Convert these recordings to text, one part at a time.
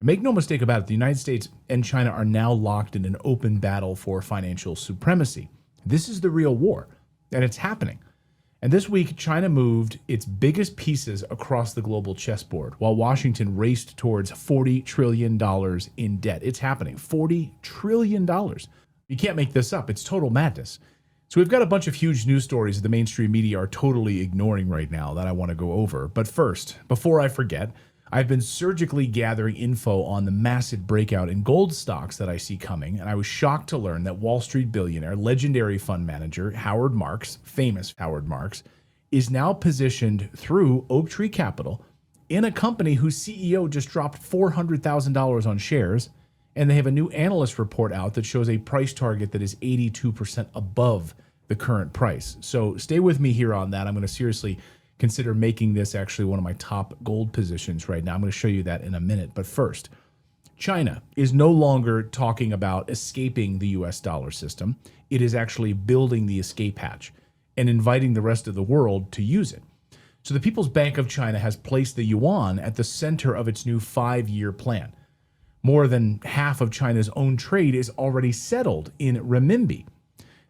Make no mistake about it, the United States and China are now locked in an open battle for financial supremacy. This is the real war, and it's happening. And this week, China moved its biggest pieces across the global chessboard while Washington raced towards $40 trillion in debt. It's happening. $40 trillion. You can't make this up. It's total madness. So we've got a bunch of huge news stories that the mainstream media are totally ignoring right now that I want to go over. But first, before I forget, I've been surgically gathering info on the massive breakout in gold stocks that I see coming, and I was shocked to learn that Wall Street billionaire, legendary fund manager Howard Marks, famous Howard Marks, is now positioned through Oaktree Capital in a company whose CEO just dropped $400,000 on shares, and they have a new analyst report out that shows a price target that is 82% above the current price. So stay with me here on that. I'm going to seriously consider making this actually one of my top gold positions right now. I'm going to show you that in a minute. But first, China is no longer talking about escaping the US dollar system. It is actually building the escape hatch and inviting the rest of the world to use it. So the People's Bank of China has placed the yuan at the center of its new 5-year plan. More than half of China's own trade is already settled in renminbi.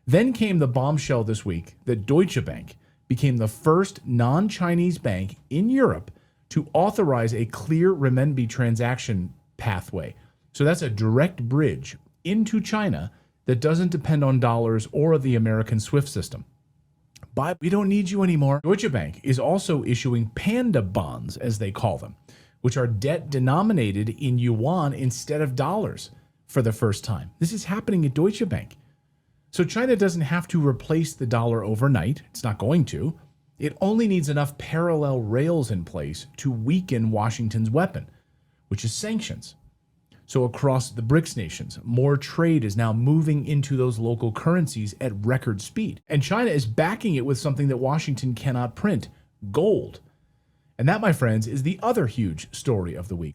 Then came the bombshell this week that Deutsche Bank became the first non-Chinese bank in Europe to authorize a clear renminbi transaction pathway. So that's a direct bridge into China that doesn't depend on dollars or the American SWIFT system. But we don't need you anymore. Deutsche Bank is also issuing panda bonds, as they call them, which are debt denominated in yuan instead of dollars for the first time. This is happening at Deutsche Bank. So China doesn't have to replace the dollar overnight. It's not going to. It only needs enough parallel rails in place to weaken Washington's weapon, which is sanctions. So across the BRICS nations, more trade is now moving into those local currencies at record speed. And China is backing it with something that Washington cannot print, gold. And that, my friends, is the other huge story of the week.